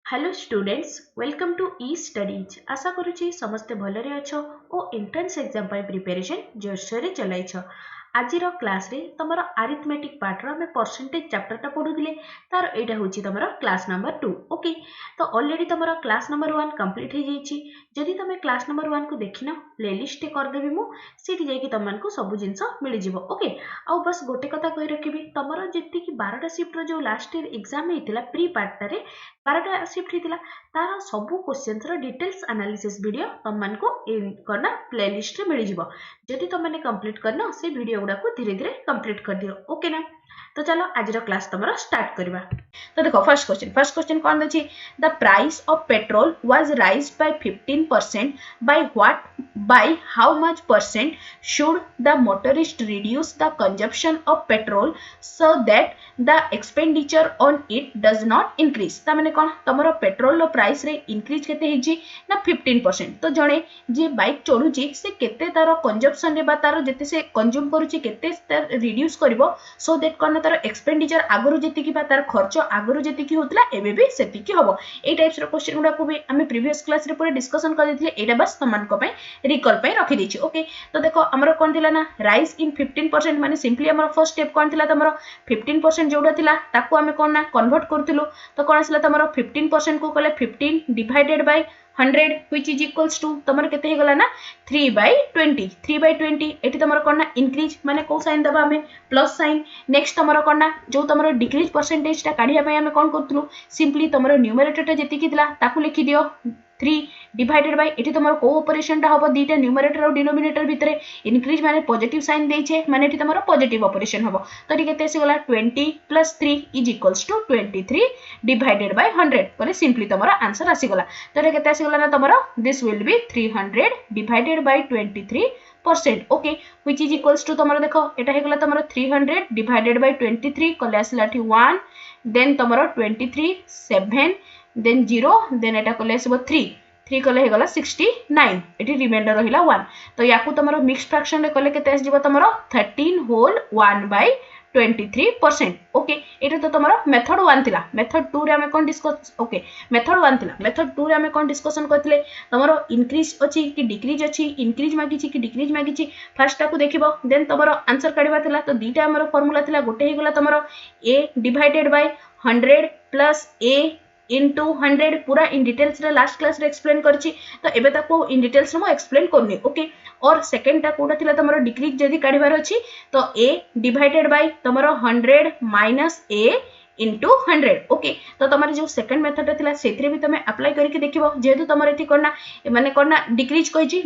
Hello students welcome to e studies आशा करुच्ची समस्ते भलरे अच्छो ओ एंट्रेंस एग्जाम पाई प्रिपरेशन जोरसोर चलाइछ। आज क्लास रे तमर अरिथमेटिक पार्ट रो हमें परसेंटेज चैप्टर टा पढुथिले तार एटा होची तमर क्लास नंबर 2। ओके तो ऑलरेडी तमर क्लास नंबर 1 कंप्लीट हे जाईची। जदि तमे क्लास नंबर 1 को देखिना प्लेलिस्ट कर देबी मु सीटी जाई कि तमनको सब जिंस मिल जिवो। ओके आ बस गोटे कथा कहि रखिबी तमर जेति कि 12टा शिफ्ट रो जो लास्ट ईयर एग्जाम हेतिला प्री पार्ट रे 12टा शिफ्ट हेतिला तार सब क्वेश्चंस रो डिटेल्स एनालिसिस वीडियो तमनको करना प्लेलिस्ट रे मिल जिवो। जदि तमने कंप्लीट करना से वीडियो गुडा को धीरे धीरे कंप्लीट कर दियो। ओके ना तो चलो आज क्लास तमरा स्टार्ट करबा। तो देखो फर्स्ट क्वेश्चन कौन अछि the price of petrol was raised by 15% by how much percent should the motorist reduce the consumption of petrol so that the expenditure on it does not increase। ता माने कोन तमरो petrol रो price रे increase केते हिची ना 15%। तो जणे जे bike चढुची से केते तार कंजम्पशन रे बा तार जेते से कंज्यूम करूची केते रिड्यूस करबो सो दैट कोन तार एक्सपेंडिचर आगरु जेति कि बा तार खर्च आगरु जेति कि होतला एबे भी सेति कि हबो। ए टाइप्स रो क्वेश्चन गुडा को भी हमें प्रीवियस क्लास रे पूरा डिस्कशन कर दिथिले। एटा बस तमान को पय रिकॉल पय रखि दिछि। ओके तो देखो हमरो कोन थिला ना राइज इन 15% माने सिंपली हमरो फर्स्ट स्टेप कोन थिला तमरो 15% जोडा थिला ताको हमें कोन ना कन्वर्ट करथिलु। तो कोन आसला तमरो 15% को कले 15 divided by 100 which is equals to तमरो केते हे गला ना 3/20 3/20 एठी तमरो कोन ना इंक्रीज माने को साइन दबा हमें प्लस साइन। नेक्स्ट तमरो कोन ना जो तमरो डिक्रीज परसेंटेज ता काढिया पय हमें कोन करथलु सिंपली तमरो न्यूमरेटर ता जेति कि दिला ताकू लिखि दियो 3 डिवाइडेड बाय एठी तमरो को ऑपरेशन ता हबो दीटा न्यूमरेटर और डिनोमिनेटर भितरे इंक्रीज माने पॉजिटिव साइन देइछे माने एठी तमरो पॉजिटिव ऑपरेशन हबो। तो एठी केते आसी गला 20 + 3 is equals to 23 divided by 100 करे सिंपली तमरो आंसर आसी गला। तो एठी केते आसी गला ना तमरो this will be 300 divided by 23%। Okay which is equals to तमरो देखो एटा हे गला तमरो 300 डिवाइडेड बाय 23 कले आसीला एठी 1 देन तमरो 23 7 देन 0 देन एटा कले आसीबो 3 कले हे गला 69 एठी रिमाइंडर रहिला 1। तो याकू तमरो मिक्स फ्रैक्शन रे कले केते आसी जिवो तमरो 13 होल 1/23%। ओके एटा तो तमरो मेथड 1 थिला। मेथड 2 रे हमें कोन डिस्कस ओके मेथड 1 थिला। मेथड 2 रे हमें कोन डिस्कशन करथिले तमरो इंक्रीज अछि कि डिक्रीज अछि इंक्रीज मागिछि कि डिक्रीज मागिछि फर्स्ट ताकू देखिबो देन तमरो आंसर काढिबा थिला। तो दीटा हमरो फार्मूला थिला गोटे हे गला तमरो a divided by 100 plus a into 100 पूरा इन डिटेल्स रे लास्ट क्लास रे एक्सप्लेन करछि। तो एबे ताको इन डिटेल्स रे मो एक्सप्लेन करनी। ओके और सेकंड ता कोडा थिला तमरो डिक्रीज जदी काढिबार अछि तो a डिवाइडेड बाय तमरो 100 माइनस a into 100। ओके तो तमरे जो सेकंड मेथड थिला सेथरे भी तमे अप्लाई करके देखिबो जेहेतु तमरे एथि करना माने करना डिक्रीज कहिछि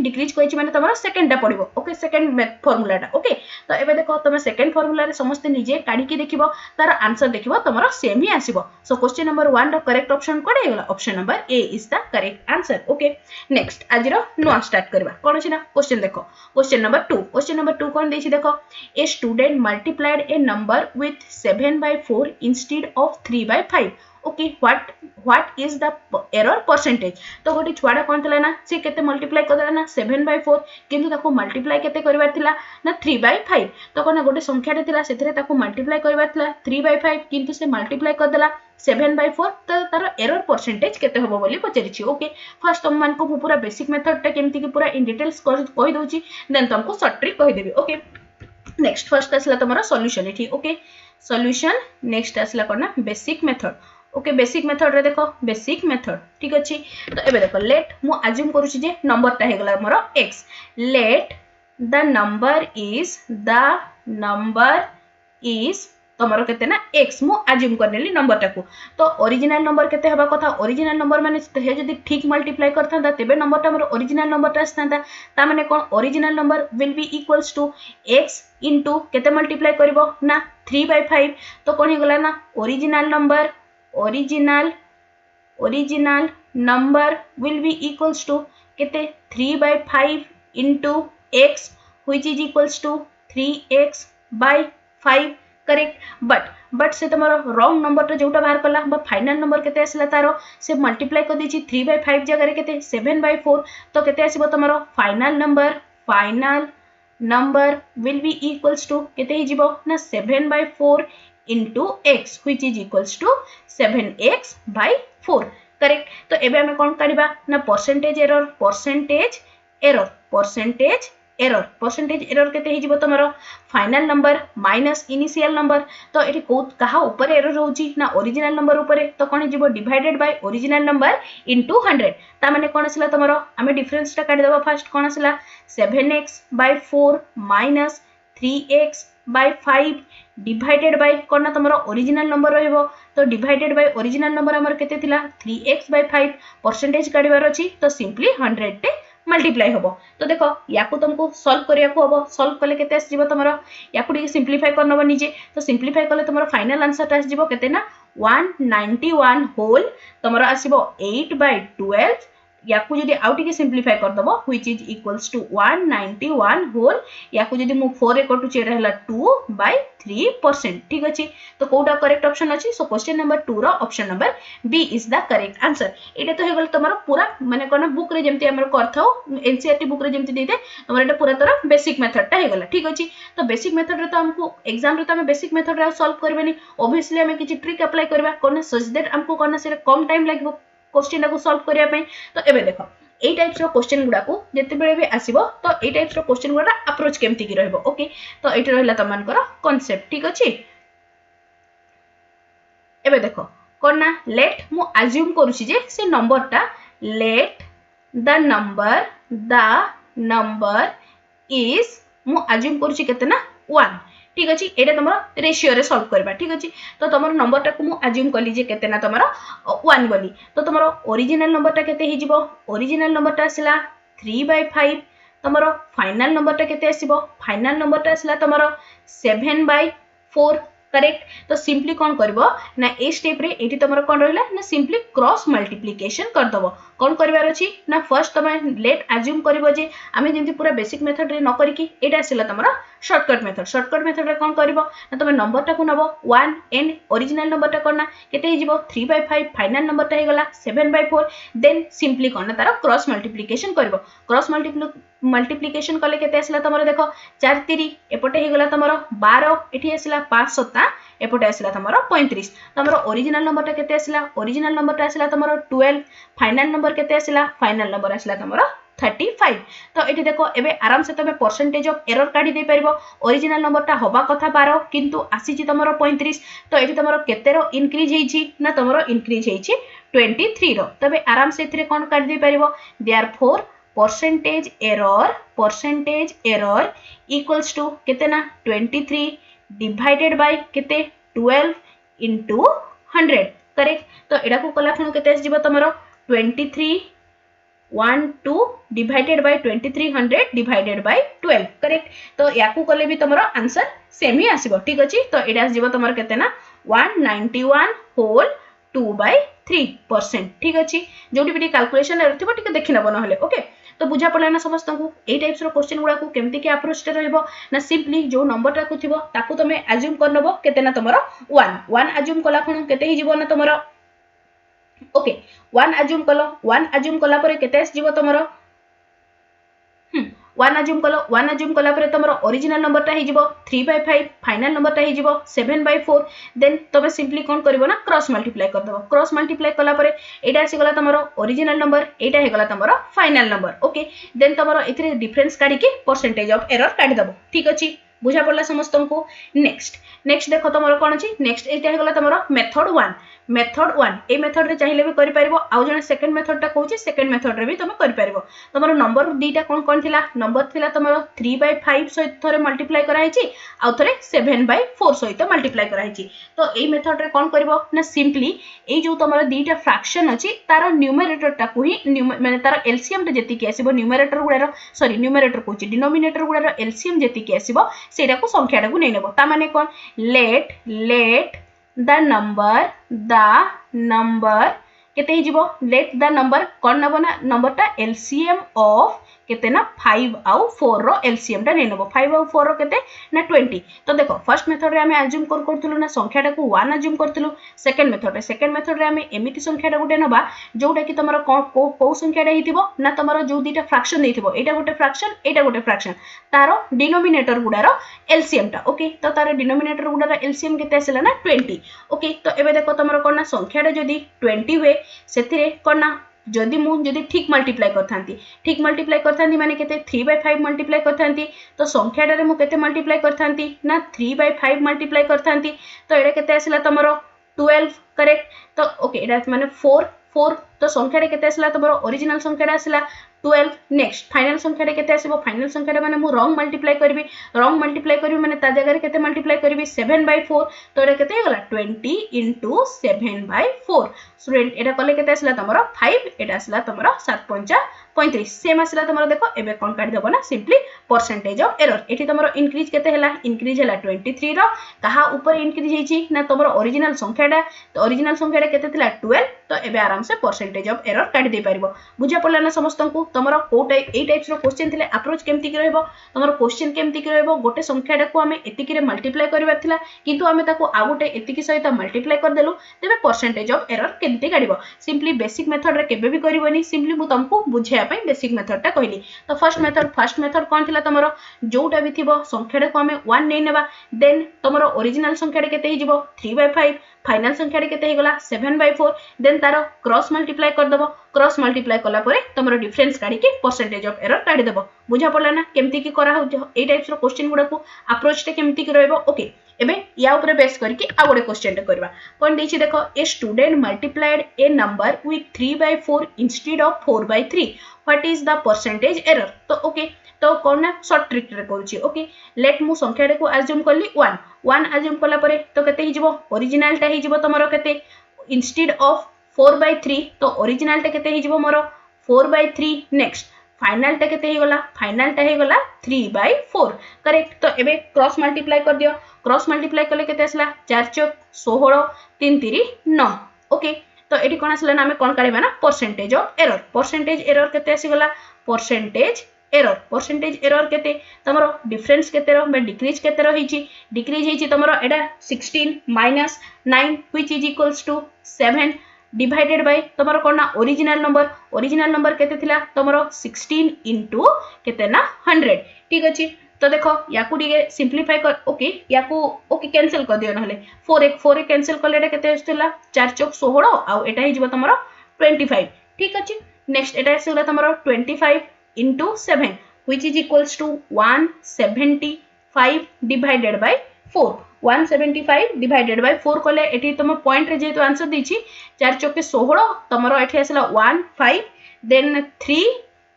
माने तमरो सेकंड टा पडिबो। ओके सेकंड फार्मूला टा। ओके तो एबे देखो तमे सेकंड फार्मूला रे समस्त निजे काढी के देखिबो तार आंसर देखिबो तमरो सेम ही आसीबो। सो क्वेश्चन नंबर 1 रो करेक्ट ऑप्शन कोड हेगला option number A is the correct answer. Okay next आज रो नुआ स्टार्ट करबा कोन छी ना क्वेश्चन देखो क्वेश्चन नंबर 2। क्वेश्चन नंबर 2 कोन देछि देखो a student multiplied A number with 7/4 instead of 3/5। Okay what is the error percentage. तो गोटे छुआडा कोन थला ना से केते मल्टीप्लाई करदेला ना 7/4 किंतु ताको मल्टीप्लाई केते करबार थिला ना 3/5। तो कोन गोटे संख्याटे थिला सेथरे ताको मल्टीप्लाई करबार थिला 3/5 किंतु से मल्टीप्लाई करदेला 7/4। तो तार एरर परसेंटेज केते होबो बोली पचरिछि। ओके फर्स्ट तुम मान को पूरा बेसिक मेथड टा केमति कि पूरा इन डिटेल्स कहि दोछि देन तुमको शॉर्ट ट्रिक कहि देबी। ओके नेक्स्ट फर्स्ट आसला तमरा सॉल्यूशन एठी। ओके सॉल्यूशन नेक्स्ट आसला करना basic method. Okay basic method रे देखो बेसिक मेथड ठीक अछि। तो एबे देखो लेट मु अज्यूम करूछि जे नंबर ता हे गला हमरो x let the number is तमरो केते ना x मु अज्यूम करनेली नंबर टाकू। तो ओरिजिनल नंबर केते हबा कथा ओरिजिनल नंबर माने हे जदी ठीक मल्टीप्लाई करथांदा तेबे नंबर ता हमरो ओरिजिनल नंबर ता आस्थांदा। ता माने कोन original number will be equals to x into केते मल्टीप्लाई करबो ना 3/5। तो कोन हे गला ना original number will be equals to केते 3/5 into x which is equals to 3x/5 correct. But से तमरो रॉन्ग नंबर तो जोटा बाहर कला बा फाइनल नंबर केते आसला तारो से मल्टीप्लाई कर देछि 3/5 जगह रे केते 7/4। तो केते आसीबो तमरो final number will be equals to केते ही जीवो ना 7/4 into x which is equals to 7x/4 correct तो एबे हमें कौन काढ़िबा ना परसेंटेज एरर केते हिजिबो तमरो final number minus initial number तो एठी को कहा ऊपर एरर होउची ना ओरिजिनल नंबर ऊपर तो कोन हिजिबो divided by original number into 100 ता माने कोन आसिला तमरो हमें डिफरेंस ता काढी देबा फर्स्ट कोन आसिला 7x by 4 minus 3x by 5 divided by कोन ना तमरो ओरिजिनल नंबर रहइबो तो डिवाइडेड बाय ओरिजिनल नंबर हमर केते थिला 3x by 5 परसेंटेज काढिबार अछि तो सिंपली 100 टे मल्टीप्लाई होबो तो देखो याकू तुमको सॉल्व करिया को होबो सॉल्व कले केते आस जिवो तमरो याकू डी सिंपलीफाई करनबो निजे तो सिंपलीफाई कले तमरो फाइनल आंसर आस जिवो केते ना 191 होल तमरो आसीबो 8 by 12 याकू जदी आउटी के सिंपलीफाई कर दबो which is equals to 191 whole याकू जदी मु 4 रे कटु चेरा हला 2 by 3% ठीक अछि तो कोडा करेक्ट ऑप्शन अछि सो क्वेश्चन नंबर 2 रो option number B is the correct answer एटा तो हे गल तमरो पूरा माने कोन बुक रे जेमति हमर करथाओ एनसीईआरटी बुक रे जेमति देते तमरो एटा पूरा तोरा बेसिक मेथड ता हे गला ठीक अछि तो बेसिक मेथड रे तो हमको एग्जाम रे तो हम बेसिक मेथड रे सॉल्व करबेनी ऑब्वियसली हम किछि ट्रिक अप्लाई करबा कोन सच दैट हमको कोन से कम टाइम लागबो क्वेश्चन को सॉल्व करिया पई तो एबे देखो ए टाइप्स रो क्वेश्चन गुडा को जते बेले भी आसीबो तो ए टाइप्स रो क्वेश्चन गुडा अप्रोच केमति की रहबो ओके तो एटा रहला तमान करो कांसेप्ट ठीक अछि एबे देखो कोन ना लेट मु अज्यूम करूची जे से नंबरटा लेट द नंबर इज मु अज्यूम करूची केते ना 1 ठीक अछि एटा तमरो रेशियो रे सॉल्व करबा ठीक अछि तो तमरो नंबर टा को मु अज्यूम कली जे केते ना तमरो 1 बोली तो तमरो ओरिजिनल नंबर टा केते हिजिबो ओरिजिनल नंबर टा आसिला 3/5 तमरो फाइनल नंबर टा केते आसीबो फाइनल नंबर टा आसिला तमरो 7/4 करेक्ट तो सिंपली कौन करबो ना ए स्टेप रे एठी तमरो कोन रहला ना सिंपली क्रॉस मल्टीप्लिकेशन कर दबो कोन करबार अछि ना फर्स्ट तमे लेट अज्यूम करबो जे आमे जेंति पूरा बेसिक मेथड रे न करी कि एटा आसिला तमरो शॉर्टकट मेथड रे कोन करबो ना तमे नंबर टा को नबो 1 एंड ओरिजिनल नंबर टा करना केते हिजिबो 3/5 फाइनल नंबर टा हे गला 7/4 देन सिंपली कोन तार क्रॉस मल्टीप्लिकेशन करबो क्रॉस मल्टीप्लिकेशन कले केते आसिला तमरो देखो 4 3 एपटे हे गला तमरो 12 एठी आसिला 5 7 एपटे आसिला तमरो 35 तमरो ओरिजिनल नंबर टा केते आसिला ओरिजिनल नंबर टा आसिला तमरो 12 फाइनल नंबर केते आसिला फाइनल नंबर आसिला तमरो 35 तो एठी देखो एबे आराम से तमे परसेंटेज ऑफ एरर काढी दे परबो ओरिजिनल नंबर टा होबा कथा 12 किंतु आसीची तमरो 35 तो एठी तमरो केते रो इंक्रीज हेची ना तमरो इंक्रीज हेची 23 रो तबे आराम से एथिरे कोन काढी दे परबो therefore percentage error equals to केते ना 23 डिवाइडेड बाय केते 12 into 100 करेक्ट तो एडा को कला खण केते आसीबो तमरो 23 1 2 divided by 2300 divided by 12 correct तो याकू कले भी तमरो आंसर सेम ही आसीबो ठीक अछि तो एडा आसीबो तमरो केते ना 191 होल 2/3% ठीक अछि जोटी भी कैलकुलेशन रहथिबो टिके देखि नबो न हले ओके तो बुझा पड़ला ना समस्त को ए टाइप्स रो क्वेश्चन गुडा को केमति के अप्रोच रे रहइबो ना सिंपली जो नंबर टा को थिबो ताकू तमे अज्यूम करनबो केते ना तमरो 1 अज्यूम कला खण केते हिजिबो ना तमरो ओके 1 अज्यूम कला परे केते आस जिवो तमरो 1 अज्यूम कला परे तमरो ओरिजिनल नंबर टा हिजिबो 3/5 फाइनल नंबर टा हिजिबो 7/4 देन तमे सिंपली कोन करबो ना क्रॉस मल्टीप्लाई कर दबो क्रॉस मल्टीप्लाई कला परे एटा आसी गला तमरो ओरिजिनल नंबर एटा हे गला तमरो फाइनल नंबर ओके देन तमरो इथरे डिफरेंस काढी के परसेंटेज ऑफ एरर काढी दबो ठीक अछि बुझा पड़ला समस्त को नेक्स्ट देखो तमरो कोन अछि नेक्स्ट एटा हे गला तमरो मेथड 1 ए मेथड रे चाहिले भी करि परिबो आ जने सेकंड मेथड ता कहूची सेकंड मेथड रे भी तुम करि परिबो तमरो नंबर दीटा कोन थिला नंबर थिला तमरो 3/5 सहित थरे मल्टीप्लाई करा हिची आ थरे 7/4 सहित मल्टीप्लाई करा हिची तो ए मेथड रे कोन करबो ना सिंपली ए जो तमरो दीटा फ्रैक्शन अछि तार न्यूमरेटर ता को ही माने तार एलसीएम ता जति के आसीबो न्यूमरेटर गुडारो सॉरी न्यूमरेटर कहूची डिनोमिनेटर गुडारो एलसीएम जति के आसीबो सेटा को संख्या टा को नै नेबो ता माने कोन लेट द नंबर केते हिजिबो लेट द नंबर कोन नबो ना नंबर ता एलसीएम ऑफ केते ना 5 आउ 4 रो एलसीएम टा नै नबो 5 आउ 4 रो केते ना 20 तो देखो फर्स्ट मेथड रे हमें अज्यूम करथुलु ना संख्याटा को 1 अज्यूम करथुलु सेकंड मेथड रे हमें एमिति संख्याटा गुटे नबा जोटा कि तमरो को संख्याटा हिथिबो ना तमरो जो दुटा फ्रैक्शन देथिबो एटा गुटे फ्रैक्शन तारो डिनोमिनेटर गुडारो एलसीएम टा ओके तो तारो डिनोमिनेटर गुडारो एलसीएम केते आसिला ना 20 ओके तो एबे देखो तमरो कोन ना संख्याटा जदी 20 हुए सेथिरे कोन ना जदि ठीक मल्टीप्लाई करथांती माने केते 3/5 मल्टीप्लाई करथांती तो संख्याटा रे मु केते मल्टीप्लाई करथांती ना 3/5 मल्टीप्लाई करथांती तो एडा केते आसिला तमरो 12 करेक्ट तो ओके एडा माने 4 तो संख्याटा केते आसिला तमरो ओरिजिनल संख्याटा आसिला 12 नेक्स्ट फाइनल संख्याटा केते आसीबो फाइनल संख्याटा माने मु रॉन्ग मल्टीप्लाई करबी माने ता जगह रे केते मल्टीप्लाई करबी 7/4 तो एडा केते गला 20 * 7/4 स्टूडेंट एडा कले केते आसिला तमरो 5 एडा आसिला तमरो 7/35 सेम आसिला तमरो देखो एबे कोन काढी देबो ना सिंपली परसेंटेज ऑफ एरर एठी तमरो इंक्रीज केते हला इंक्रीज हला 23 रो कहा ऊपर इंक्रीज हेची ना तमरो ओरिजिनल संख्याटा तो ओरिजिनल संख्याटा केते थिला 12 तो एबे आराम से परसेंटेज ऑफ एरर काढी दे पारिबो बुझा पड़ला ना समस्त को तमरो को टाइप्स रो क्वेश्चन थिले अप्रोच केमती कि रहबो तमरो क्वेश्चन केमती कि रहबो गोटे संख्याटा को हमें एतिकी रे मल्टीप्लाई करबार थिला किंतु हमें ताको आ गोटे एतिकी सहित मल्टीप्लाई कर देलु तेबे परसेंटेज ऑफ एरर केमती काढिबो सिंपली बेसिक मेथड रे केबे भी करबोनी सिंपली मु तुमको बुझाया पई बेसिक मेथड टा कहली तो फर्स्ट मेथड कोन थिला तमरो जोटा भी थिबो संख्याटा को हमें 1 नै नेबा देन तमरो ओरिजिनल संख्याटा केते हिजिबो 3/5 फाइनल संख्याटा केते हेगला 7/4 देन तारो क्रॉस मल्टीप्लाई कर दबो क्रॉस मल्टीप्लाई कला परे तमरो डिफरेंस काढी के परसेंटेज ऑफ एरर काढी देबो बुझा पड़ला ना केमती की करा हो ए टाइप्स रो क्वेश्चन गुडा को अप्रोच टे केमती की रहबो ओके एबे या ऊपर बेस करके आ गोटे क्वेश्चन टे करबा कोन देछि देखो a student multiplied A number with 3/4 instead of 4/3 what is the percentage error तो ओके तो कोन ना शॉर्ट ट्रिक रे करूची ओके लेट मु संख्याटा को अज्यूम करली 1 अज्यूम कला परे तो केते हिजिबो ओरिजिनल टा हिजिबो तमरो केते इंस्टेड ऑफ 4/3 तो ओरिजिनल टा केते हिजिबो मोरो 4/3 नेक्स्ट फाइनल टा केते हेगला फाइनल टा हेगला 3/4 करेक्ट तो एबे क्रॉस मल्टीप्लाई कर दियो क्रॉस मल्टीप्लाई कले केते आसला 4 * 16 3 3 9 ओके तो एठी कोन आसला ना हमें कोन काढिबा ना परसेंटेज एरर केते आसीगला परसेंटेज एरर केते तमरो डिफरेंस केते रो बे डिक्रीज केते रो हिची तमरो एडा 16 - 9 which is equals to 7 divided by तमरो कोन ना ओरिजिनल नंबर केते थिला तमरो 16 इनटू केते ना 100 ठीक अछि तो देखो याकू दिगे सिंपलीफाई कर ओके याकू ओके कैंसिल कर दियो नहले 4 कैंसिल करले केते आस्थिला 4 * 16 आ एटा हिजबो तमरो 25 ठीक अछि नेक्स्ट एटा आसीला तमरो 25 into 7 which is equals to 175 divided by 4 175 divided by 4 कले एठी तुम पॉइंट रे जेतु आंसर दिछि 4 * 16 तमरो एठी आसला 1 5 देन 3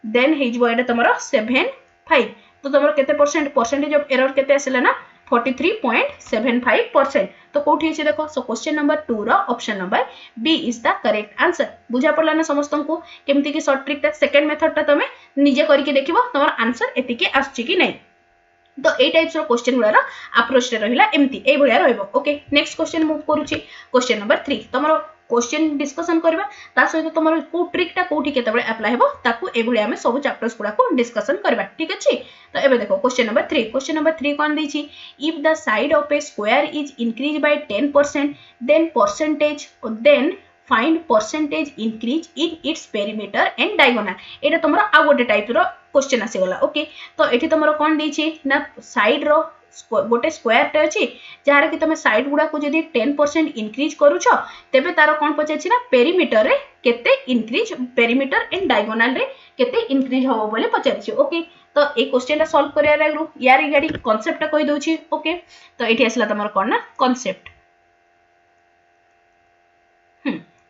देन हिजबो एटा तमरो 7 5 तो तमरो केते परसेंटेज ऑफ एरर केते आसला ना 43.75% तो कोठी अछि देखो सो क्वेश्चन नंबर 2 रो option number B is the correct answer बुझा पड़ला ना समस्त को केमती की शॉर्ट ट्रिक ता सेकंड मेथड ता तमे निजे करके देखिबो तमर आंसर एतिके आछि कि नै तो ए टाइप्स रो क्वेश्चन गुरा अप्रोच रे रहिला एमती ए भलिया रहइबो ओके नेक्स्ट क्वेश्चन मूव करूची क्वेश्चन नंबर 3 तमरो क्वेश्चन डिस्कशन करबा ता सहित तमरो को ट्रिक ता कोठी केते बळे अप्लाई हेबो ताकू ए भलिया हमें सब चैप्टर्स गुडा को डिस्कशन करबा ठीक अछि तो एबे देखो क्वेश्चन नंबर 3 कोन दैछि if the side of a square is increase by 10% then find percentage increase in its perimeter and diagonal एटा तमरो आ गोटे टाइप रो क्वेश्चन आसी गला ओके तो एठी तमरो कोन दैछि ना साइड रो गोटे स्क्वायर टे अछि जहार कि तमे साइड गुडा को जदी 10% इंक्रीज करूछ तेबे तारो कोन पछाछि ना पेरीमीटर रे केते इंक्रीज पेरीमीटर एंड डायगोनल रे केते इंक्रीज होबो बोले पछाछि ओके तो ए क्वेश्चन टा सॉल्व करिया रे यार गाडी कांसेप्ट टा कहि दोछि ओके तो एठी आसला तमरो कोन ना कांसेप्ट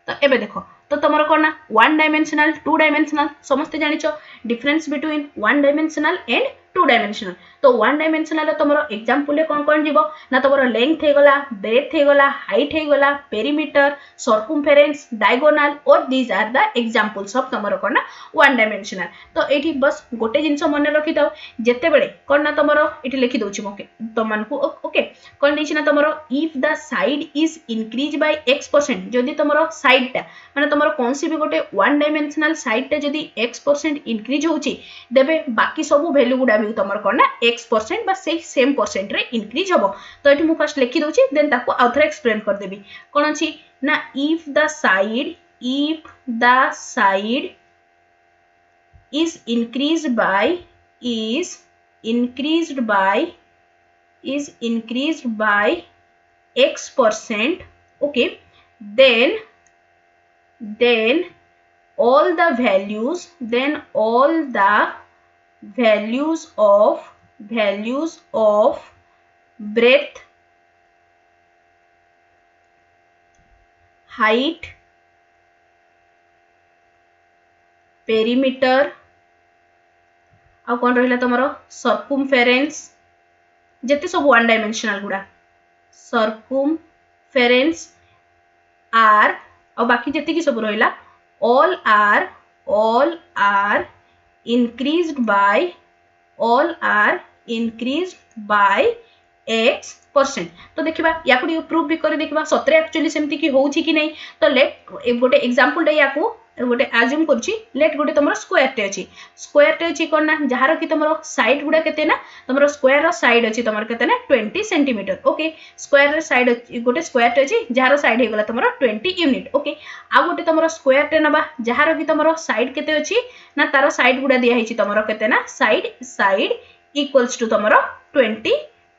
तो एबे देखो तो तमरो कोन ना 1 डायमेंशनल 2 डायमेंशनल समस्त जानिचो difference between 1 dimensional and 2 two dimensional तो वन डायमेंशनल तुम एग्जांपल कौन कौन जीव ना तुम लेंथ हो गला ब्रेथ हो गला हाइट हो गला पेरीमीटर सर्कमफेरेंस डायगोनाल और these are the examples of तुम कौन ना वन डायमेंशनल तो ये बस गोटे जिनस मन रखी था जिते बड़े कौन ना तुम ये लिखि दूची तुम ओके कौन देना तुम if the side is increase bye x% जदि तुम साइड टा माने तुम कौन सी भी गोटे वन डायमेंशनल साइड टा जदि x% इंक्रीज होची देबे बाकी सब वैल्यू गुडा भी तुम कौन ना x% बा से सेम परसेंट रे इंक्रीज हबो तो ये मु फर्स्ट लिखि दूची देन ताको आउथरे एक्सप्लेन कर देबी कोन अछि ना if the side is increased by x%, okay, then all the values of breadth, height, perimeter आ कौन रहा तुम सर्कमफेरेंस जिते सब वन डायमेंशनल गुड़ा सर्कमफेरेंस आर और बाकी जिते सब रहा all are increased by x%। तो देखिबा या को प्रूफ भी कर देखिबा सतरे एक्चुअली सेमती कि होउछि कि नहीं तो लेट गोटे एग्जांपल डे या को गोटे अज्यूम करछि लेट गोटे तुम स्क्वायर टे अछि कोन ना जहार कि तुम साइड गुडा केते ना तुम स्क्वायर रो साइड अछि तुम केते ना 20 centimetre okay square rho side गोटे स्क्वायर टे अछि जहार साइड हे गला तुम 20 यूनिट ओके आ गोटे तुम स्क्वायर टे नबा जहार कि तुम साइड केते अछि ना तार साइड गुडा दिया हिछि तुम केते ना साइड इक्वल्स टू तुम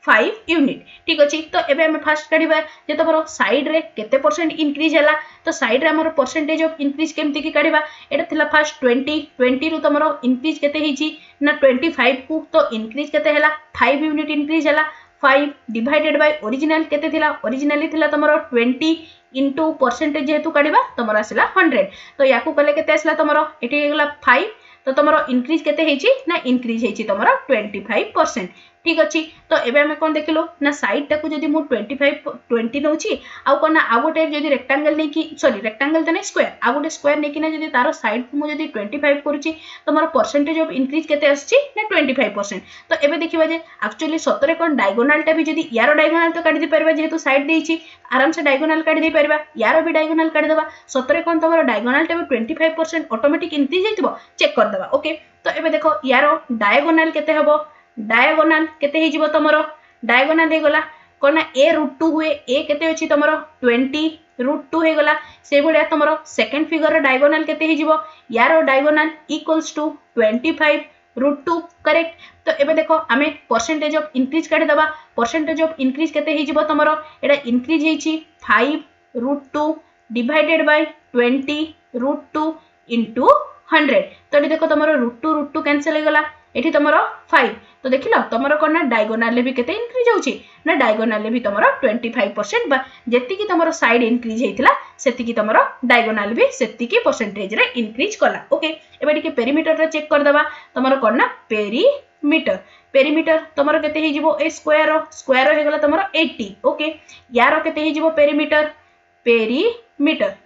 25 यूनिट ठीक अच्छे तो एबे हम फास्ट काढिबा जे तुम साइड रे केते परसेंट इंक्रीज हैला तो साइड रे हमर परसेंटेज ऑफ इंक्रीज केमती की काढिबा एटा थिला फर्स्ट 20 रु तुम इंक्रीज केते हिची ना 25 को तो इंक्रीज केते हैला 5 यूनिट इंक्रीज हैला 5 डिवाइडेड बाय ओरिजिनल केते थिला ओरिजिनली थिला तुम 20 इनटू परसेंटेज जेतु काढिबा तुम आसला 100 तो याकू कले केते आसला तुम एटी हेगला 5 तो तुम इंक्रीज केते हेची ना इंक्रीज हेची तुम 25% ठीक अच्छे तो एबे हमें कौन देखिलो ना साइड टाको जदि मु 20 नउची आ कोन ना आ गोटे जदि रेक्टेंगल नै कि सॉरी रेक्टेंगल त नै स्क्वायर आ गोटे स्क्वायर नै कि ना जदि तारो साइड को मु जदि 25 करूची तो मोर परसेंटेज ऑफ इंक्रीज केते आछी ना 25% तो एबे देखिबा जे एक्चुअली सतरे कोन डायगोनल टा भी जदि यारो डायगोनल तो काढि दे परबा जेहेतु साइड देइची आराम से डायगोनल काढि दे परबा यारो भी डायगोनल काढि देबा सतरे कोन तमरो डायगोनल टा भी 25% ऑटोमेटिक इंक्रीज हेतिबो चेक कर देबा ओके तो एबे देखो यारो डायगोनल केते हबो डायगोनल केते हे जिवो तमरो डायगोनल हे गला कोन a√2 हुए a केते अछि तमरो 20√2 हे गला से बडा तमरो सेकंड फिगर रो डायगोनल केते हे जिवो यारो डायगोनल इक्वल्स टू 25√2 करेक्ट तो एबे देखो आमे परसेंटेज ऑफ इंक्रीज काढी दबा परसेंटेज ऑफ इंक्रीज केते हे जिवो तमरो एडा इंक्रीज हेछि 5√2 डिवाइडेड बाय 20√2 इनटू 100 तो एटी देखो तमरो √2 कैंसिल हे गला एठी तमरो 5 तो देखिलो तमरो कोन ना डायगोनल भी केते इंक्रीज होउची ना डायगोनल भी तमरो 25% बा जेति की तमरो साइड इंक्रीज हेतिला सेति की तमरो डायगोनल भी सेति की परसेंटेज रे इंक्रीज कला ओके एबे टिके पेरीमीटर रे चेक कर दबा तमरो कोन ना पेरीमीटर तमरो केते हे जिवो ए स्क्वायर हे गला तमरो 80 ओके यारो केते हे जिवो पेरीमीटर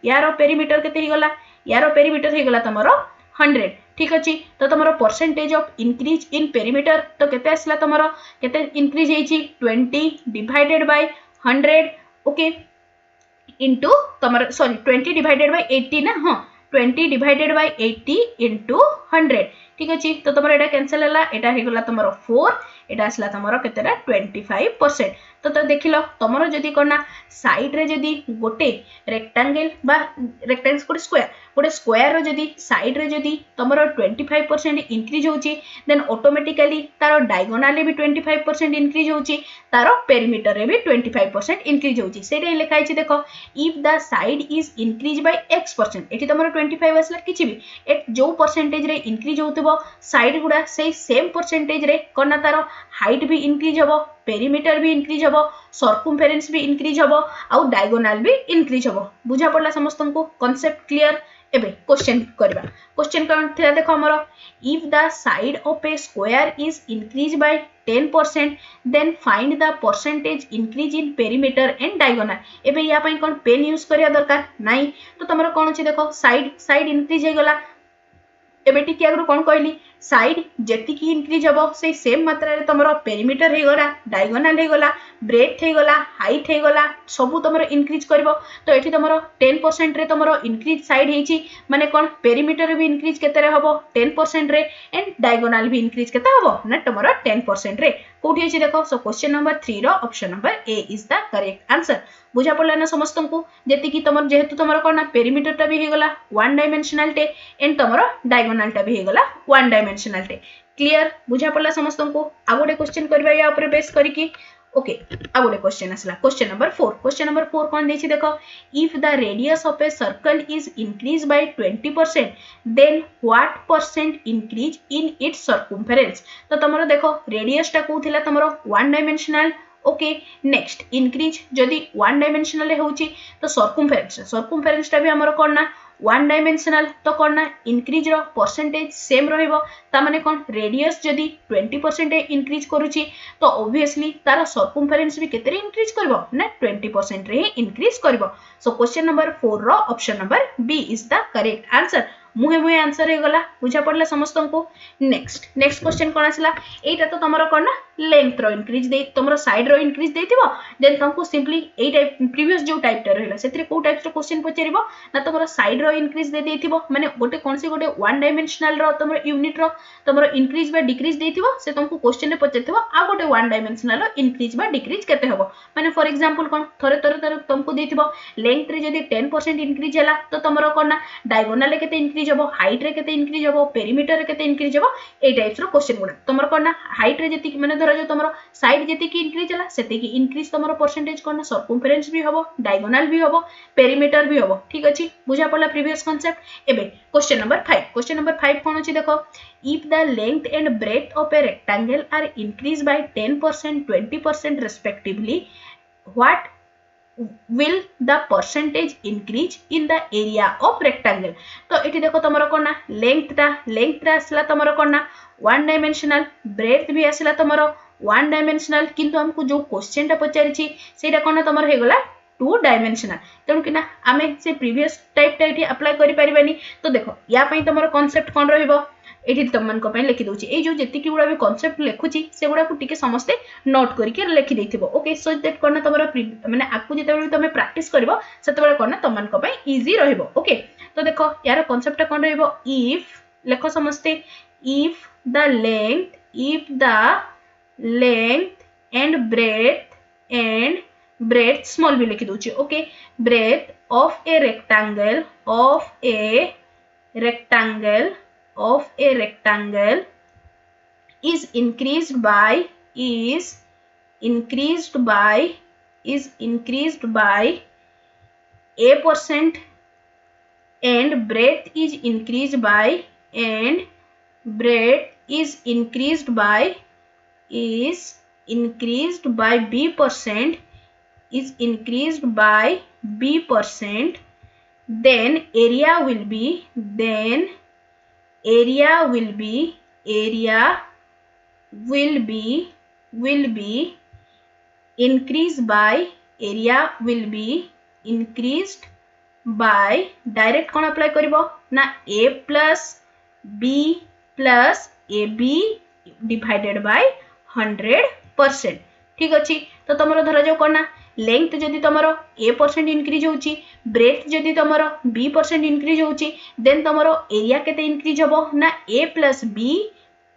यारो पेरीमीटर केते हे गला यारो पेरीमीटर हे गला तमरो 100 ठीक अच्छे तो तुम percentage of increase in perimeter तो केते आसला तुमरो केते इंक्रीज हेची 20 डिवाइडेड बाय 100 ओके इनटू तुमरो सॉरी 20 डिवाइडेड बाय 80 ना हां 20 डिवाइडेड बाय 80 इनटू 100 ठीक अच्छे तो तुमरो एटा कैंसिल हला एटा हे गला तुमरो 4 एटा आसला तुमरो केतेरा 25% तो देखिलो तुमरो जदी कोना साइड रे जदी गोटे रेक्टेंगल बा रेक्टेंगल गोटे स्क्वायर रो जदी साइड रे जदी तुमरो 25% इंक्रीज होची देन ऑटोमेटिकली तारो डायगोनल भी 25% इंक्रीज होची तारो पेरीमीटर रे भी 25% इंक्रीज होची सेटा लिखा हिची देखो if the side is increase bye x% एठी तुमरो 25 आसला किछि भी जो परसेंटेज रे इंक्रीज होतबो साइड गुडा से सेम परसेंटेज रे कोना तारो हाइट भी इंक्रीज हबो पेरीमीटर भी इंक्रीज हबो सर्कमफेरेंस भी इंक्रीज हबो आउ डायगोनल भी इंक्रीज हबो बुझा पड़ला समस्त को कांसेप्ट क्लियर एबे क्वेश्चन करबा क्वेश्चन कौन थिला देखो हमर if the side of a square is increase by 10% then find the percentage increase in perimeter and diagonal एबे या पई कोन पेन यूज करिया दरकार नाही तो तमरो कोन अछि देखो साइड साइड इंक्रीज हे गला एबे टिके आगु कोन कहली साइड जेति की इंक्रीज हबो से सेम मात्रा रे तमरो पेरीमीटर हे गला डायगोनल हे गला ब्रेथ हे गला हाइट हे गला सब तमरो इंक्रीज करबो तो एठी तमरो 10% रे तमरो इंक्रीज साइड हेची माने कोन पेरीमीटर भी इंक्रीज केते रे हबो 10% रे एंड डायगोनल भी इंक्रीज केते हबो ना तमरो 10% रे कोठी अछि देखो सो क्वेश्चन नंबर 3 रो option number A is the correct answer बुझा पड़ला ना समस्त को जेति की तमर जेहेतु तमरो कोन ना पेरीमीटर टा भी हे गला वन डायमेंशनल टे एंड तमरो डायगोनल टा भी हे गला वन डायमेंशनल टे क्लियर बुझा पड़ला समस्त को आ गोटे क्वेश्चन करबा या ऊपर बेस करिकी ओके आ गोटे क्वेश्चन असला क्वेश्चन नंबर 4 कोन देछि देखो if the radius of a circle is increase by 20% then what percent increase in its circumference तो तमरो देखो रेडियस टा कोथिला तमरो one dimensional okay next increase जदि वन डायमेंशनल होउची तो सर्कमफेरेंस टा भी हमरो कोन ना वन डायमेंशनल तो कोन ना इंक्रीज रो परसेंटेज सेम रहइबो ता माने कोन रेडियस जदि 20% इंक्रीज करूची तो ऑब्वियसली तार सर्कमफेरेंस भी केते इंक्रीज करबो ना 20% रे इंक्रीज करबो सो क्वेश्चन नंबर 4 रो option number B is the correct answer मुहे मुहे आंसर हे गला बुझा पड़ला समस्त को नेक्स्ट क्वेश्चन कोन आसला एटा तो तमरो कोन ना लेंथ रो इंक्रीज दे तमरो साइड रो इंक्रीज देथिबो देन तुमको सिंपली ए टाइप प्रीवियस जो टाइप टा रहला सेतरे को टाइप रो क्वेश्चन पचरिबो ना तमरो साइड रो इंक्रीज दे देथिबो माने गोटे कोन से गोटे वन डायमेंशनल रो तमरो यूनिट रो तमरो इंक्रीज बा डिक्रीज देथिबो से तुमको क्वेश्चन रे पचरथिबो आ गोटे वन डायमेंशनल रो इंक्रीज बा डिक्रीज केते हबो माने फॉर एग्जांपल कोन थरे तुमको देथिबो लेंथ रे जदी 10% इंक्रीज हला तो तमरो कोन ना डायगोनल रे केते इंक्रीज हबो हाइट रे केते इंक्रीज हबो पेरीमीटर रे केते इंक्रीज हबो ए टाइप्स रो क्वेश्चन गुडा तमरो कोन ना हाइट रे जति माने धरो जो तमरो साइड जति की इंक्रीज हला सेति की इंक्रीज तमरो परसेंटेज कोन ना सर्कमफेरेंस भी हबो डायगोनल भी हबो पेरीमीटर भी हबो ठीक अछि बुझा पड़ला प्रीवियस कांसेप्ट एबे क्वेश्चन नंबर 5 कोन अछि देखो if the length and breadth of a rectangle are increased by 10% 20% respectively what will the percentage increase in the area of rectangle तो एठी देखो तमरो कोन ना लेंथ रा असला तमरो कोन ना वन डायमेंशनल ब्रेथ भी असला तमरो वन डायमेंशनल किंतु हमको जो क्वेश्चन टा पचारि छी सेटा कोन ना तमरो हे गला टू डायमेंशनल तेणु कि ना आमे से प्रीवियस टाइप टा एठी अप्लाई करि परिबानी तो देखो या पई तमरो कांसेप्ट कोन रहइबो एठी तमन को पई लिखि दोची ए जो जति की गुडा भी कांसेप्ट लेखुची से गुडा को टिके समस्ते नोट करिके लिखि देथिबो ओके सो दैट कोन तमरो माने आकु जेते तमे प्रैक्टिस करबो सेते कोन तमन को पई इजी रहइबो ओके तो देखो यार कांसेप्ट कोन रहइबो इफ लेखो समस्ते if the length and breadth small भी लिखि दोची okay breadth of a rectangle is increased by a% and breadth is increased by b%, then area will be increased by direct कौन apply करिवो ना a plus b plus ab divided by 100% ठीक अछि तो तमरो धरा जो कोन ना लेंथ जदी तमरो a% increase होउची ब्रेथ जदी तमरो b% इंक्रीज होउची देन तमरो एरिया केते इंक्रीज होबो ना a plus b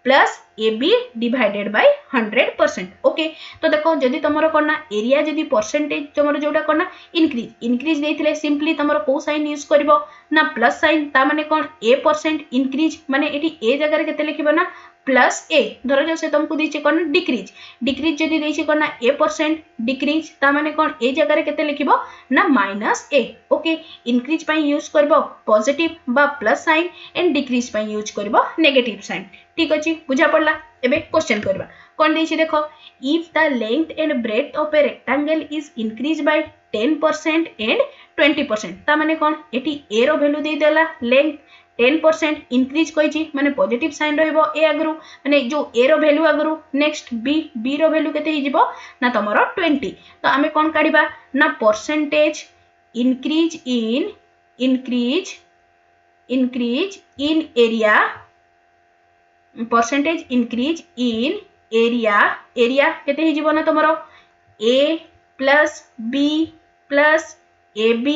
plus ab divided by 100% okay तो देखो जदी तमरो कोन एरिया जदी परसेंटेज तमरो जोटा कोन इंक्रीज देथिले सिंपली तमरो को साइन यूज करबो ना प्लस साइन ता माने कोन a% इंक्रीज माने एठी a जगह रे केते लिखिबो ना प्लस ए धरो जो से तुमको दीचे कोन डिक्रीज जदी देछि कोन a% डिक्रीज ता माने कोन ए जगह रे केते लिखिबो ना माइनस ए ओके इंक्रीज पई यूज करबो पॉजिटिव बा प्लस साइन एंड डिक्रीज पई यूज करबो नेगेटिव साइन ठीक अछि बुझा पड़ला एबे क्वेश्चन करबा कोन देछि देखो if the length and breadth of a rectangle is increase by 10% and 20%। ता माने कोन एटी ए रो वैल्यू दे देला लेंथ 10% इंक्रीज कहिची माने पॉजिटिव साइन रहइबो ए आगरु माने जो ए रो वैल्यू आगरु नेक्स्ट बी रो वैल्यू केते हिजिबो ना तमरो 20। तो आमे कोन काढिबा ना percentage increase in area percentage increase in area केते हिजिबो ना तमरो a plus b plus ab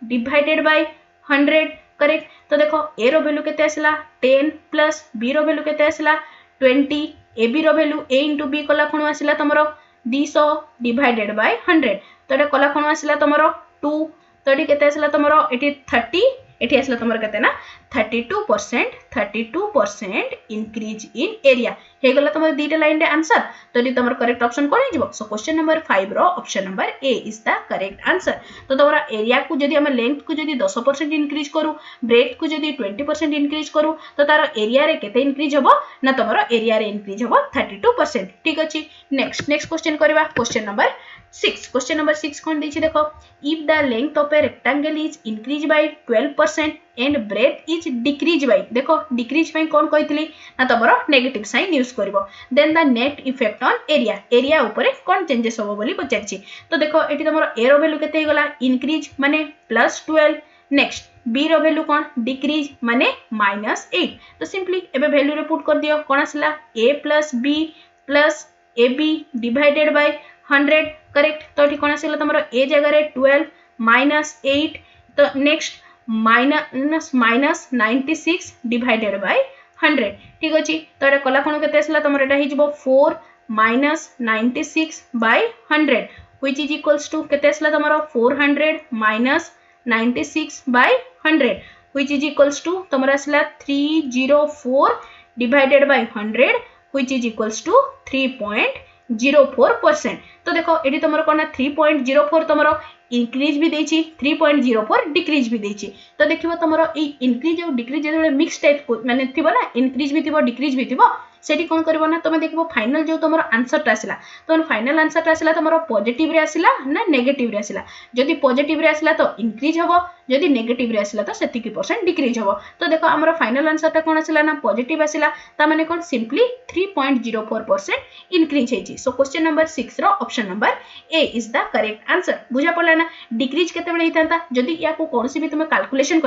divided by 100 correct. तो देखो a रो वैल्यू केते आसला 10 प्लस b रो वैल्यू केते आसला 20 ab रो वैल्यू a इंटू b कला कोन आसला तमरो 200 डिवाइडेड बाय 100। तो एटा कला कोन आसला तमरो 2। तो एटी केते आसला तमरो एटी 30 एटी आसला तमरो केते ना 32% इंक्रीज इन एरिया हे गला तमरो दीटा लाइन रे आंसर। तो एटी तमरो करेक्ट ऑप्शन कोन हिजबो सो क्वेश्चन नंबर 5 रो option number A is the correct answer. तो तमरो एरिया को जदी हम लेंथ को जदी 10% इंक्रीज करू ब्रेथ को जदी 20% इंक्रीज करू तो तार एरिया रे केते इंक्रीज हबो ना तमरो एरिया रे इंक्रीज हबो 32%। ठीक अछि नेक्स्ट क्वेश्चन करबा क्वेश्चन नंबर 6 कोन दिछि देखो if the length of a rectangle is increase by 12% and breadth is decrease by देखो डिक्रीज बाय कोन कहितली ना तमरो नेगेटिव साइन यूज करबो then the net effect on area ऊपर कोन चेंजेस होबो बोली पचारछि। तो देखो एटी तमरो ए रो वैल्यू केते गला इंक्रीज माने +12 नेक्स्ट बी रो वैल्यू कोन डिक्रीज माने -8। तो सिंपली एबे वैल्यू रे पुट कर दियो कोन आसला a plus b plus ab divided by 100 correct. तो एटी कोन आसला तमरो a जगह रे 12 -8 तो नेक्स्ट -96 डिवाइडेड बाय 100। ठीक अछि तो एटा कला कोन केते आसला तमरो एटा हिजबो 4 -96 by 100 which is equals to केते आसला तमरो 400 -96 by 100 which is equals to तमरो आसला 304 divided by 100 which is equals to 3.04%। तो देखो एटी तमरो कोन 3.04 तमरो इंक्रीज भी देछि 3.04 डिक्रीज भी देछि। तो देखिबो तमरो ए इंक्रीज और डिक्रीज जे मिक्स टाइप माने थिबो ना इंक्रीज भी थिबो डिक्रीज भी थिबो सेठी कोन करबो ना तमे देखिबो फाइनल जो तमरो आंसर ता आसिला तो फाइनल आंसर ता आसिला तमरो पॉजिटिव रे आसिला ना नेगेटिव रे आसिला जदी पॉजिटिव रे आसिला तो इंक्रीज हबो जदी नेगेटिव रे आसिला तो सेति की परसेंट डिक्रीज हबो। तो देखो हमरो फाइनल आंसर ता कोन आसिला ना पॉजिटिव आसिला ता माने कोन सिंपली 3.04% इंक्रीज हेछि। सो क्वेश्चन नंबर 6 रो option number A is the correct answer. बुझा पड़ला ना डिक्रीज केते बेले हितांता जदी या को कोनसी भी तुमे कैलकुलेशन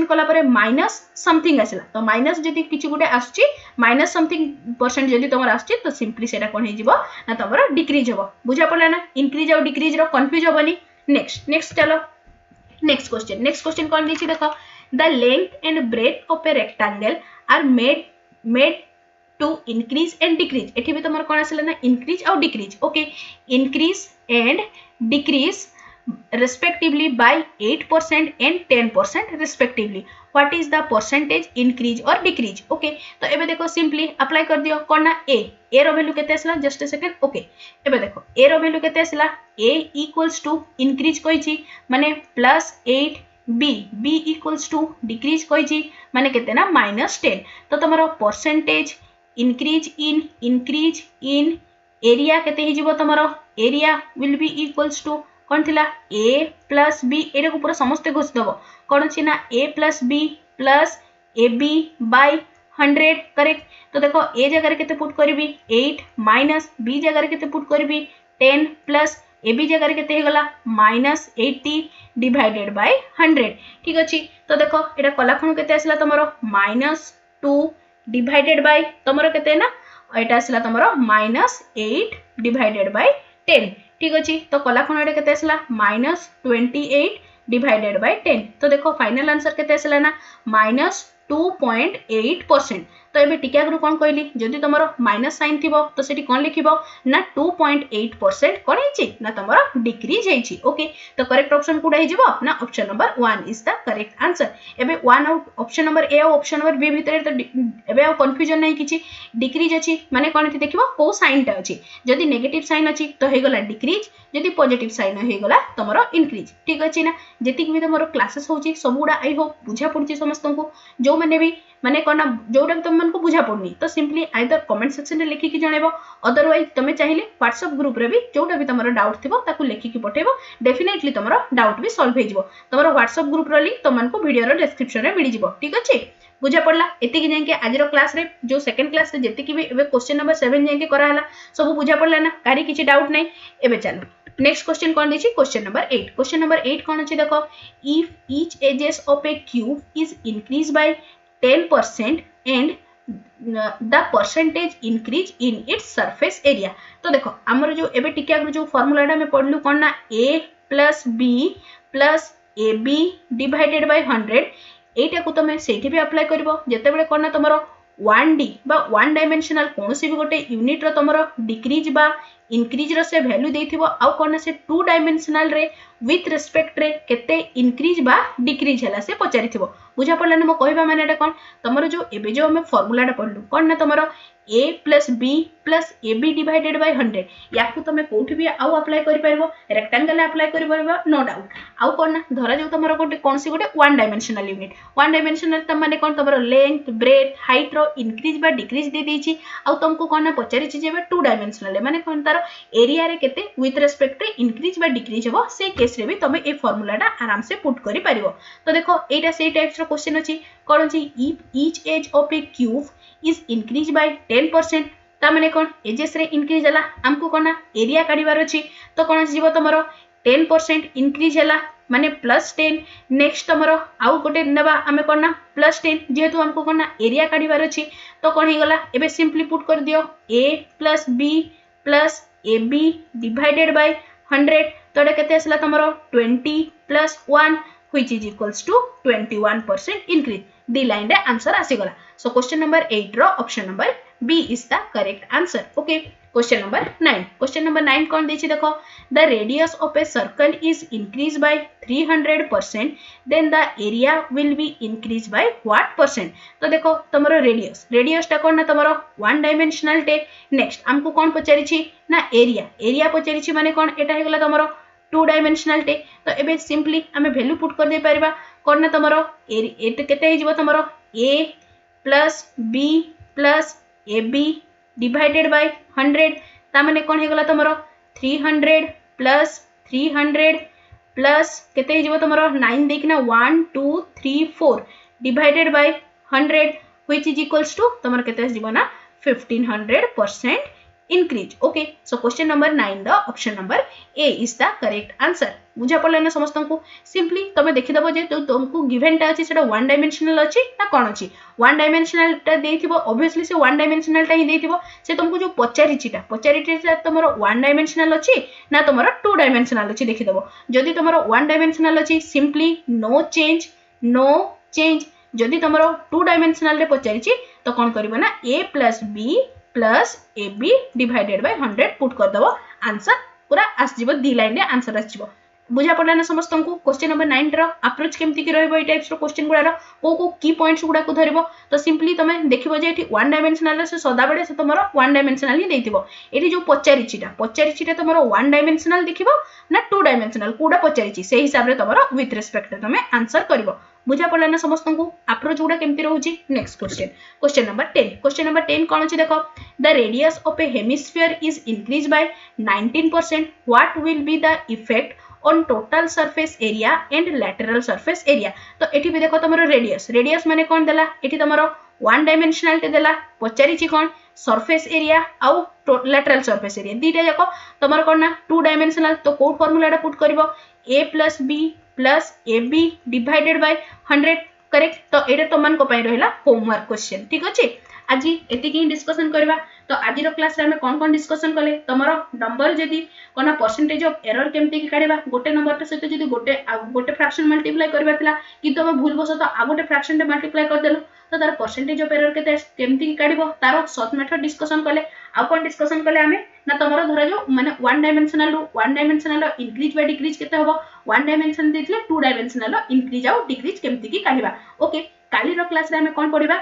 कला परे माइनस समथिंग आसिला तो माइनस जदी किछि गुटे आछी माइनस समथिंग परसेंट जदी तमर आछी तो सिंपली सेटा कोन हे जिवो ना तमरो डिक्रीज हबो। बुझा पड़ला ना इंक्रीज और डिक्रीज रो कंफ्यूज हबनी। नेक्स्ट चलो नेक्स्ट क्वेश्चन कोन दिछि देखो the length and breadth of a rectangle are made to increase and decrease एठी भी तमर कोन आसिला ना इंक्रीज और decrease okay increase and decrease respectively by 8% and 10% respectively what is the percentage increase or decrease okay। तो एबे देखो सिंपली अप्लाई कर दियो कोन ना a रो वैल्यू केते आसला जस्ट अ सेकंड ओके एबे देखो a रो वैल्यू केते आसला a इक्वल्स टू इंक्रीज कहिछि माने +8 b इक्वल्स टू डिक्रीज कहिछि माने केते ना -10। तो तमरो परसेंटेज इंक्रीज इन एरिया केते हिजिबो तमरो area will be equals to कौन थिला a प्लस b एटा को पूरा समस्त घोष दबो कौन अछि ना a plus b plus ab by 100 correct. तो देखो a जगह रे केते पुट करबी 8 माइनस b जगह रे केते पुट करबी 10 प्लस ab जगह रे केते हे गला -80 डिवाइडेड बाय 100। ठीक अछि तो देखो एटा कला खण केते आसला तमरो -2 डिवाइडेड बाय तमरो केते ना एटा आसला तमरो -8 डिवाइडेड बाय 10। ठीक अछि तो कला खण केते आसला -28 डिवाइडेड बाय 10। तो देखो फाइनल आंसर केते आसला ना -2.8%। तो एबे टिके आगु कोन कहली जदी तमरो माइनस साइन थिबो तो सेठी कोन लिखिबो ना 2.8% कोन हेछि ना तमरो डिक्रीज हेछि ओके। तो करेक्ट ऑप्शन कुडा हे जिवो ना option number 1 is the correct answer. एबे 1 आउट ऑप्शन नंबर ए और ऑप्शन नंबर बी भितरे तो एबे कंफ्यूजन नै किछि डिक्रीज अछि माने कोन थि देखिबो को साइन ता अछि जदी नेगेटिव साइन अछि तो हे गला डिक्रीज जदी पॉजिटिव साइन हे गला तमरो इंक्रीज। ठीक अछि ना जेति भी तमरो क्लासेस होछि सबुडा आई होप बुझा पड़छि समस्त को जो माने भी माने कोन जोटा तुम तुमको बुझा पड़नी तो सिंपली आइदर कमेंट सेक्शन रे लिखिकी जणेबो अदरवाइज तुमे चाहिए व्हाट्सएप ग्रुप रे भी जोटा भी तुमरो डाउट थिबो ताकू लिखिकी पठेबो डेफिनेटली तुमरो डाउट भी सॉल्व हे जिवो तुमरो व्हाट्सएप ग्रुप रो लिंक तुमको वीडियो रो डिस्क्रिप्शन रे मिली जिवो ठीक अछि बुझा पड़ला एतिकी जाय के आज रो क्लास रे जो सेकंड क्लास रे जेतिकी भी एबे क्वेश्चन नंबर 7 जाय के करा हला सब बुझा पड़ला ना कारी किछि डाउट नै एबे चलो नेक्स्ट क्वेश्चन कोन देछि क्वेश्चन नंबर 8 कोन अछि देखो if each edges of a cube is increase by 10% and the percentage increase in its surface area तो देखो हमर जो एबे टिके आगु जो फार्मूला डा में पढलु कोन ना a plus b plus ab divided by 100 एटा को तमे सेठी भी अप्लाई करबो जते बेले कोन ना तमरो 1d बा 1 डायमेंशनल कोनोसी भी गोटे यूनिट रो तमरो डिक्रीज बा इंक्रीज रो से वैल्यू देथिबो आ कोन ना से 2 डायमेंशनल रे विथ रिस्पेक्ट रे केते इंक्रीज बा डिक्रीज हला से पचारिथिबो बुझा पड़ला न मो कहबा माने एटा कोन तमरो जो एबे जो हम फार्मूला डा पढलु कोन ना तमरो a plus b plus ab divided by 100 याकू तमे कोठी भी आउ अप्लाई करि परबो रेक्टेंगल अप्लाई करि परबो नो डाउट आउ कोन ना धरा जो तमरो गोटे कोनसी गोटे 1 डायमेंशनल यूनिट 1 डायमेंशनल त माने कोन तमरो लेंथ ब्रेथ हाइट रो इंक्रीज बा डिक्रीज दे देछि आउ तुमको कोन ना पचारि छि जेबे 2 डायमेंशनल माने कोन तारो एरिया रे केते विथ रिस्पेक्ट रे इंक्रीज बा डिक्रीज हो से केस रे भी तमे ए फार्मूला डा आराम से पुट करि परबो तो देखो एटा से टाइप्स रो क्वेश्चन अछि कोन अछि if each edge of a cube is increased by 10% ता माने कोन एजेस रे इंक्रीज हला हमको कोन एरिया काढिबार अछि तो कोन जीवो तमरो 10% इंक्रीज हला माने +10 नेक्स्ट तमरो आउ गोटे नेबा हमें कोन +10 जेहेतु हमको कोन एरिया काढिबार अछि तो कोन हे गला एबे सिंपली पुट कर दियो a plus b plus ab divided by 100 तो एटा केते असला तमरो 20 plus 1 which is equals to 21% increase the line रे आंसर आसी गला so question number 8 row option number b is the correct answer okay question number 9 कोन देछि देखो the radius of a circle is increased by 300% then the area will be increased by what percent तो देखो तमरो radius टा कोन ना तमरो 1 dimensional टे next हमको कोन पचारि छि ना एरिया पचारि छि माने कोन एटा हे गला तमरो 2 डायमेंशनल टे तो एबे सिंपली हमें वैल्यू पुट कर दे परबा कोन ना तमरो एटे केते हे जिवो तमरो a plus b plus ab divided by 100 ता माने कोन हे गला तमरो 300 plus 300 plus केते हे जिवो तमरो 9 देखना 1 2 3 4 divided by 100 which is equals to तमरो केते जिवो ना 1500% increase okay so question number 9 the option number a is the correct answer बुझा पड़ला ना समस्त को सिंपली तमे देखि दबो जे तुमको गिवन टा अछि सेटा 1 डायमेंशनल अछि ना कोन अछि 1 डायमेंशनल टा देथिबो ऑब्वियसली से 1 डायमेंशनल टा ही देथिबो से तुमको जो पचारिटा तमरो 1 डायमेंशनल अछि ना तमरो 2 डायमेंशनल अछि देखि दबो जदी तमरो 1 डायमेंशनल अछि सिंपली नो चेंज जदी तमरो 2 डायमेंशनल रे पचारिछि तो कोन करबो ना a plus b plus ab divided by 100 put कर दबो आंसर पूरा आस जिवो दी लाइन रे आंसर आस जिवो बुझा पड़ला ना समस्त को क्वेश्चन नंबर 9 रो अप्रोच केमती की रहबो ए टाइप्स रो क्वेश्चन गुडा रो को की पॉइंट्स गुडा को धरिबो तो सिंपली तमे देखिबो जे एठी 1 डायमेंशनल से सदा बडे से तमरो 1 डायमेंशनल ही देथिबो एठी जो पचारिचिटा तमरो 1 डायमेंशनल देखिबो ना 2 डायमेंशनल कोडा पचारिछि से हिसाब रे तमरो विथ रिस्पेक्ट तमे आंसर करबो बुझा पड़ला ना समस्त को अप्रोच गुडा केमती रहउची नेक्स्ट क्वेश्चन नंबर 10 कोन अछि देखो the radius of A hemisphere is increase bye 19% what will be the effect on total surface area and lateral surface area तो एठी भी देखो तमरो रेडियस माने कोन देला एठी तमरो 1 डायमेंशनल टे देला पचारि छि कोन सरफेस एरिया आउ lateral surface area दीटा जाको तमरो कोन ना 2 डायमेंशनल तो को फार्मूला डा पुट करबो a plus b plus ab divided by 100 correct तो एटा तमन को पय रहला होमवर्क क्वेश्चन ठीक अछि आज एतिकी डिस्कशन करबा तो आज रो क्लास रे हम कोन डिस्कशन कले तमरो नंबर जदी कोना परसेंटेज ऑफ एरर केमती की काढबा गोटे नंबर सहित जदी गोटे फ्रैक्शन मल्टीप्लाई करबा थिला कि तमे भूल बस तो आ गोटे फ्रैक्शन रे मल्टीप्लाई कर देलो तो तार परसेंटेज ऑफ एरर केमती की काढबो तारो शॉर्ट मेथड डिस्कशन कले आ कोन डिस्कशन कले हमें ना तमरो धरा जो माने 1 डायमेंशनल इंक्रीज बाय डिक्रीज केते होबो 1 डायमेंशन देथिले 2 डायमेंशनल इंक्रीज आउ डिक्रीज केमती की काढबा ओके काली रो क्लास रे हम कोन पढिबा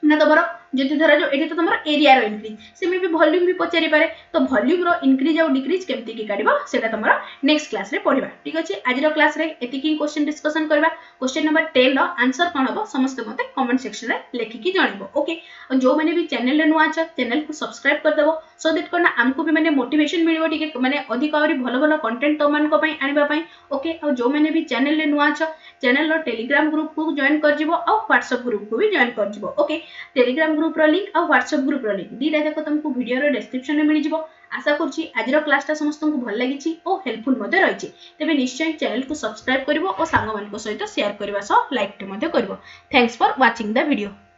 ना तमरो जदि धरा जो एठी तो तुम एरिया रो इंक्रीज सेमि भी वॉल्यूम भी पचारि पारे तो वॉल्यूम रो इंक्रीज और डिक्रीज केमती की काढिबो सेटा तुम नेक्स्ट क्लास रे पढिबा ठीक अछि आज रो क्लास रे एति की क्वेश्चन डिस्कशन करबा क्वेश्चन नंबर 10 रो आंसर कोन हबो समस्त मते कमेंट सेक्शन रे लेखि की जणाइबो ओके और जो माने भी चैनल रे नुआ छ चैनल को सब्सक्राइब कर देबो सो दैट कोन हमको भी माने मोटिवेशन मिलिबो ठीक माने अधिक और भलो भलो कंटेंट तो मान को पई आनिबा पई ओके और जो माने भी चैनल रे नुआ छ चैनल रो टेलीग्राम ग्रुप को जॉइन कर जिवो और व्हाट्सएप ग्रुप को भी जॉइन कर जिवो ओके टेलीग्राम ग्रुप रो लिंक और व्हाट्सएप ग्रुप रो लिंक दीटा जाक तुमको वीडियो रो डिस्क्रिप्शन में मिल जिवो आशा करछि आज रो क्लास ता समस्त को भल लागिछि और हेल्पफुल मध्ये रहिछि तबे निश्चय चैनल को सब्सक्राइब करिवो और सांग मान को सहित शेयर करबा सो लाइक टे मध्ये करबो thanks for watching the video.